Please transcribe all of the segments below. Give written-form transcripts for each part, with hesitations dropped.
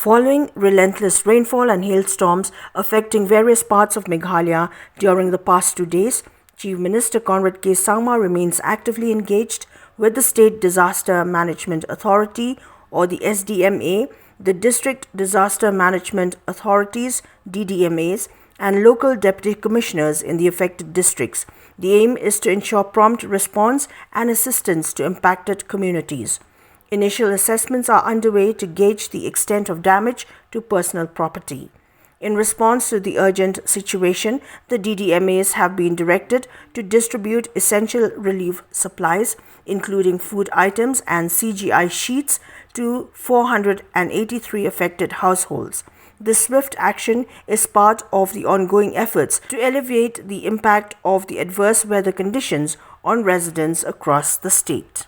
Following relentless rainfall and hailstorms affecting various parts of Meghalaya during the past 2 days, Chief Minister Conrad K Sangma remains actively engaged with the State Disaster Management Authority or the SDMA, the District Disaster Management Authorities DDMAs, and local deputy commissioners in the affected districts. The aim is to ensure prompt response and assistance to impacted communities. Initial assessments are underway to gauge the extent of damage to personal property. In response to the urgent situation, the DDMAs have been directed to distribute essential relief supplies, including food items and CGI sheets, to 483 affected households. This swift action is part of the ongoing efforts to alleviate the impact of the adverse weather conditions on residents across the state.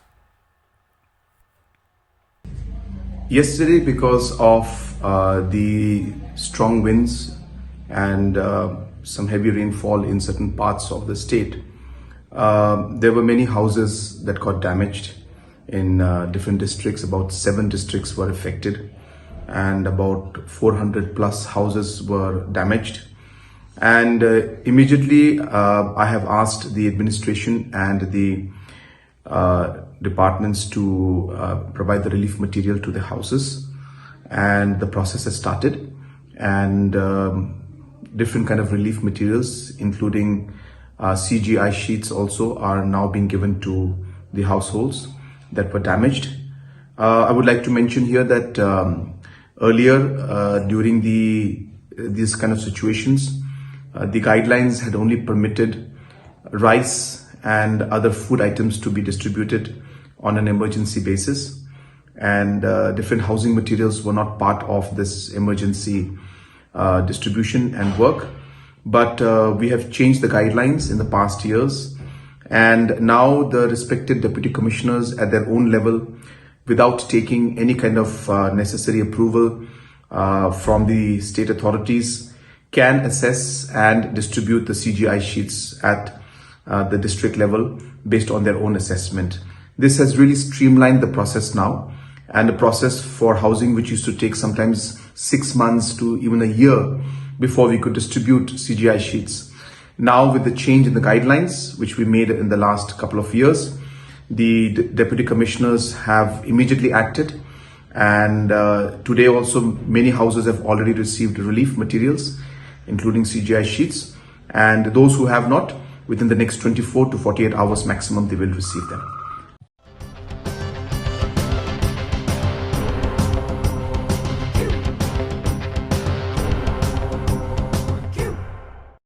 Yesterday, because of the strong winds and some heavy rainfall in certain parts of the state, there were many houses that got damaged in different districts. About 7 districts were affected and about 400 plus houses were damaged. And immediately I have asked the administration and the departments to provide the relief material to the houses, and the process has started, and different kind of relief materials including CGI sheets also are now being given to the households that were damaged. I would like to mention here that earlier during these kind of situations, the guidelines had only permitted rice and other food items to be distributed on an emergency basis, and different housing materials were not part of this emergency distribution and work. But we have changed the guidelines in the past years, and now the respective deputy commissioners at their own level, without taking any kind of necessary approval from the state authorities, can assess and distribute the CGI sheets at the district level based on their own assessment. This has really streamlined the process now, and the process for housing, which used to take sometimes 6 months to even a year before we could distribute CGI sheets. Now, with the change in the guidelines, which we made in the last couple of years, the deputy commissioners have immediately acted, and today also many houses have already received relief materials, including CGI sheets, and those who have not, within the next 24 to 48 hours maximum, they will receive them.